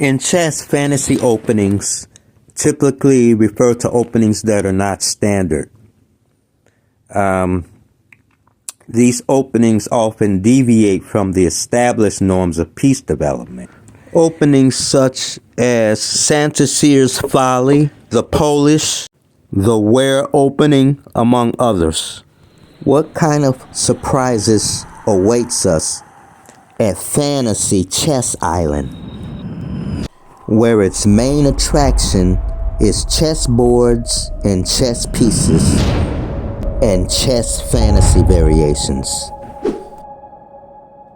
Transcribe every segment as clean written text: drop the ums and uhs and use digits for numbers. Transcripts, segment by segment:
In chess, fantasy openings typically refer to openings that are not standard. These openings often deviate from the established norms of piece development. Openings such as Saint-Cyr's Folly, the Polish, the Ware opening, among others. What kind of surprises awaits us at Fantasy Chess Island, where its main attraction is chessboards and chess pieces and chess fantasy variations?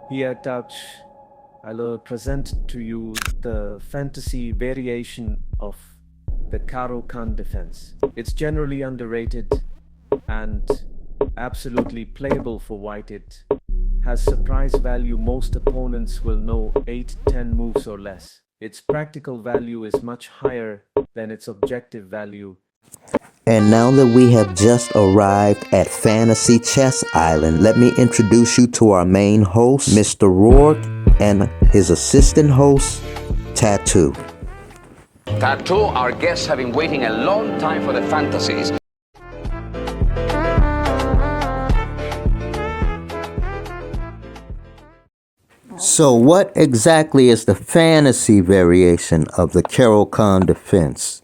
Here, Touch, I'll present to you the fantasy variation of the Caro-Kann defense. It's generally underrated and absolutely playable for white. It has surprise value. Most opponents will know 8-10 moves or less. Its practical value is much higher than its objective value. And now that we have just arrived at Fantasy Chess Island, let me introduce you to our main host, Mr. Rourke, and his assistant host, Tattoo. Tattoo, our guests have been waiting a long time for the fantasies. So what exactly is the fantasy variation of the Caro-Kann defense?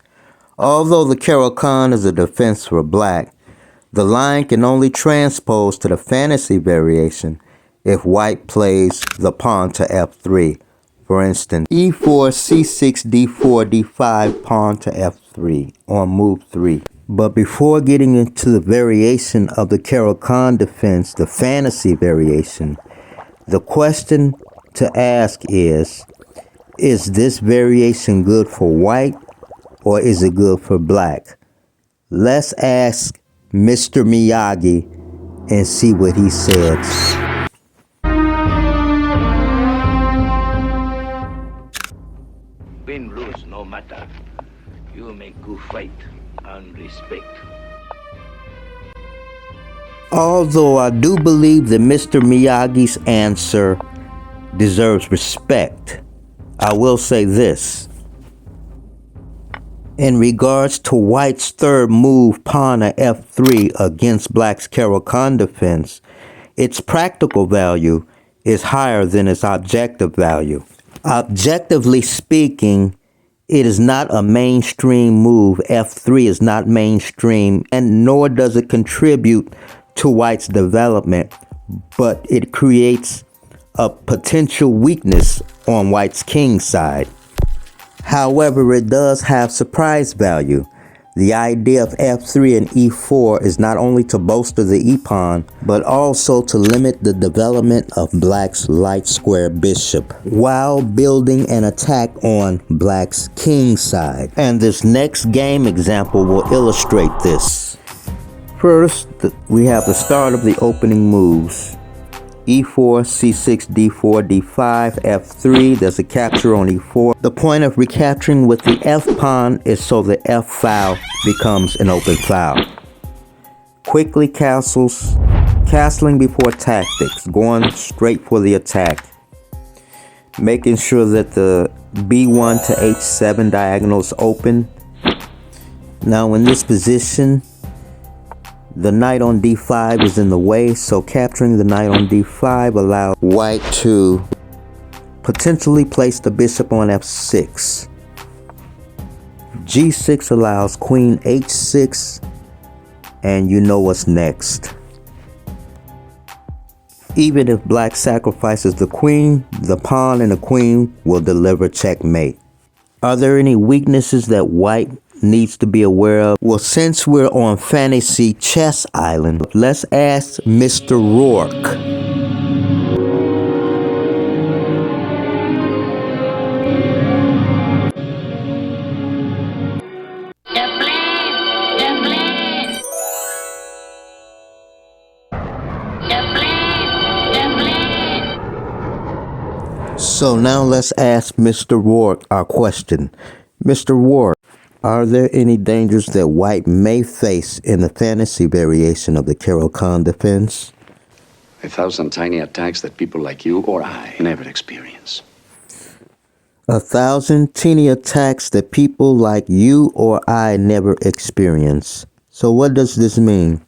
Although the Caro-Kann is a defense for black, the line can only transpose to the fantasy variation if white plays the pawn to f3. For instance, e4, c6, d4, d5, pawn to f3 on move 3. But before getting into the variation of the Caro-Kann defense, the fantasy variation, the question to ask is this variation good for white or is it good for black? Let's ask Mr. Miyagi and see what he says. Win, lose, no matter. You make good fight and respect. Although I do believe that Mr. Miyagi's answer deserves respect, I will say this. In regards to white's third move, pawn to f3 against black's Caro-Kann defense, its practical value is higher than its objective value. Objectively speaking, it is not a mainstream move. f3 is not mainstream, and nor does it contribute to white's development, but it creates a potential weakness on white's king side. However, it does have surprise value. The idea of f3 and e4 is not only to bolster the e-pawn, but also to limit the development of black's light square bishop, while building an attack on black's king side. And this next game example will illustrate this. First, we have the start of the opening moves. e4, c6, d4, d5, f3. There's a capture on e4. The point of recapturing with the f-pawn is so the f-file becomes an open file. Quickly castling before tactics, going straight for the attack. Making sure that the b1 to h7 diagonal is open. Now in this position, the knight on d5 is in the way, so capturing the knight on d5 allows white to potentially place the bishop on f6. g6 allows queen h6, and you know what's next. Even if black sacrifices the queen, the pawn and the queen will deliver checkmate. Are there any weaknesses that white needs to be aware of? Well, since we're on Fantasy Chess Island, let's ask Mr. Rourke. So now let's ask Mr. Rourke our question. Mr. Rourke, are there any dangers that white may face in the fantasy variation of the Caro-Kann defense? 1,000 tiny attacks that people like you or I never experience. 1,000 teeny attacks that people like you or I never experience. So what does this mean?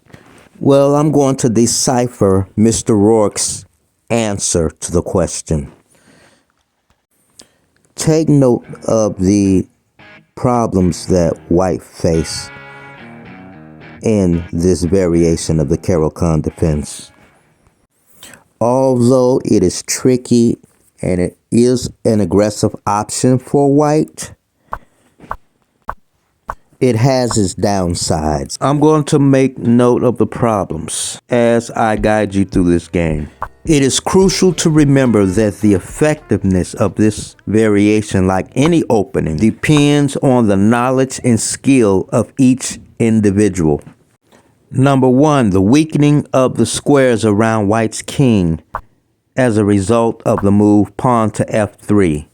Well, I'm going to decipher Mr. Rourke's answer to the question. Take note of the problems that white face in this variation of the Caro-Kann defense. Although it is tricky and it is an aggressive option for white, it has its downsides. I'm going to make note of the problems as I guide you through this game. It is crucial to remember that the effectiveness of this variation, like any opening, depends on the knowledge and skill of each individual. Number one, the weakening of the squares around white's king as a result of the move pawn to f3.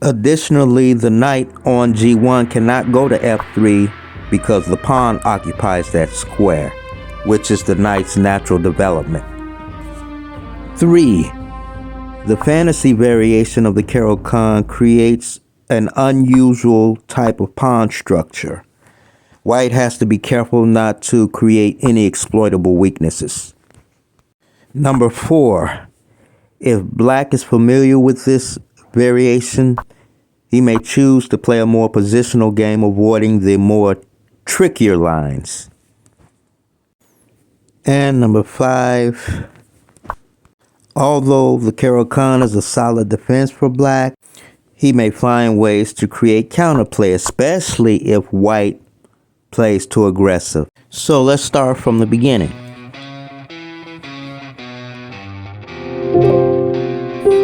Additionally, the knight on g1 cannot go to f3 because the pawn occupies that square, which is the knight's natural development. 3. The fantasy variation of the Caro-Kann creates an unusual type of pawn structure. White has to be careful not to create any exploitable weaknesses. Number 4. If black is familiar with this variation, he may choose to play a more positional game, avoiding the more trickier lines. And number 5. Although the Caro-Kann is a solid defense for black, he may find ways to create counterplay, especially if white plays too aggressive. So let's start from the beginning.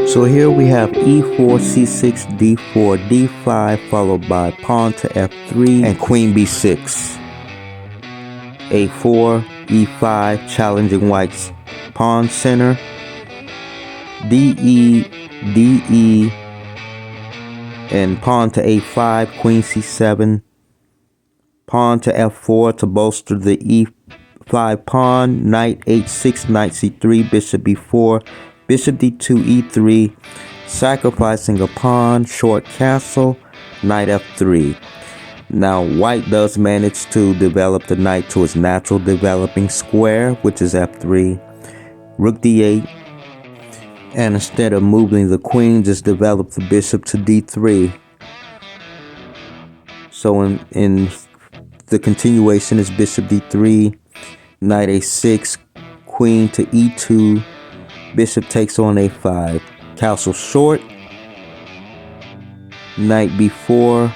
So here we have e4, c6, d4, d5, followed by pawn to f3 and queen b6. a4, e5, challenging white's pawn center. de, de, and pawn to a5, queen c7. Pawn to f4 to bolster the e5 pawn. Knight h6, knight c3, bishop b4, bishop d2, e3, sacrificing a pawn, short castle, knight f3. Now white does manage to develop the knight to its natural developing square, which is f3. Rook d8, and instead of moving the queen, just develop the bishop to d3. So in the continuation is bishop d3, knight a6, queen to e2, bishop takes on a5, castle short, knight b4,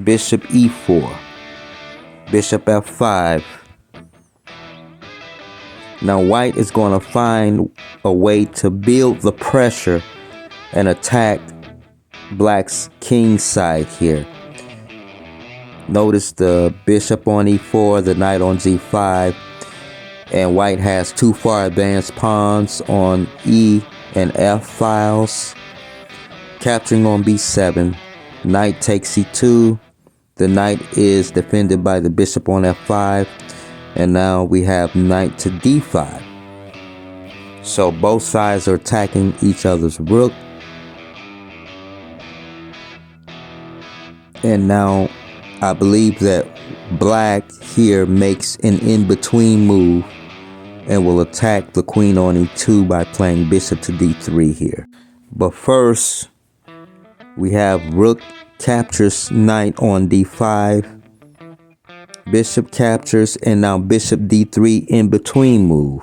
bishop e4, bishop f5. Now white is going to find a way to build the pressure and attack black's king side here. Notice the bishop on e4, the knight on g5, and white has two far advanced pawns on e and f files. Capturing on b7, knight takes c2, the knight is defended by the bishop on f5, and now we have knight to d5. So both sides are attacking each other's rook. And now I believe that black here makes an in-between move and will attack the queen on e2 by playing bishop to d3 here. But first, we have rook captures knight on d5. Bishop captures, and now bishop d3 in between move.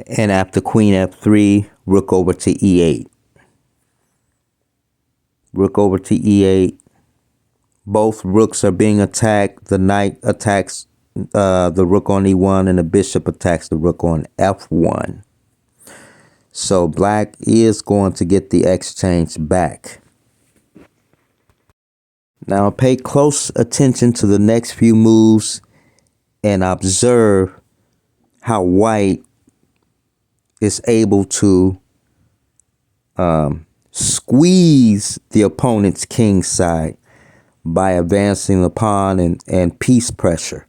And after queen f3, rook over to e8. Rook over to e8. Both rooks are being attacked. The knight attacks the rook on e1, and the bishop attacks the rook on f1. So black is going to get the exchange back. Now pay close attention to the next few moves and observe how white is able to squeeze the opponent's king side by advancing the pawn and piece pressure.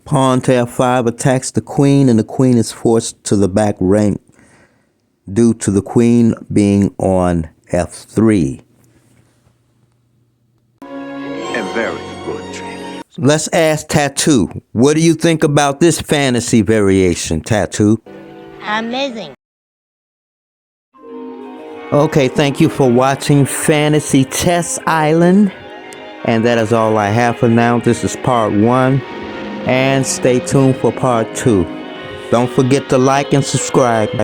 Pawn to f5 attacks the queen, and the queen is forced to the back rank due to the queen being on f3. A very good trick. Let's ask Tattoo. What do you think about this fantasy variation, Tattoo? Amazing. Okay, thank you for watching Fantasy Chess Island. And that is all I have for now. This is part 1. And stay tuned for part 2. Don't forget to like and subscribe.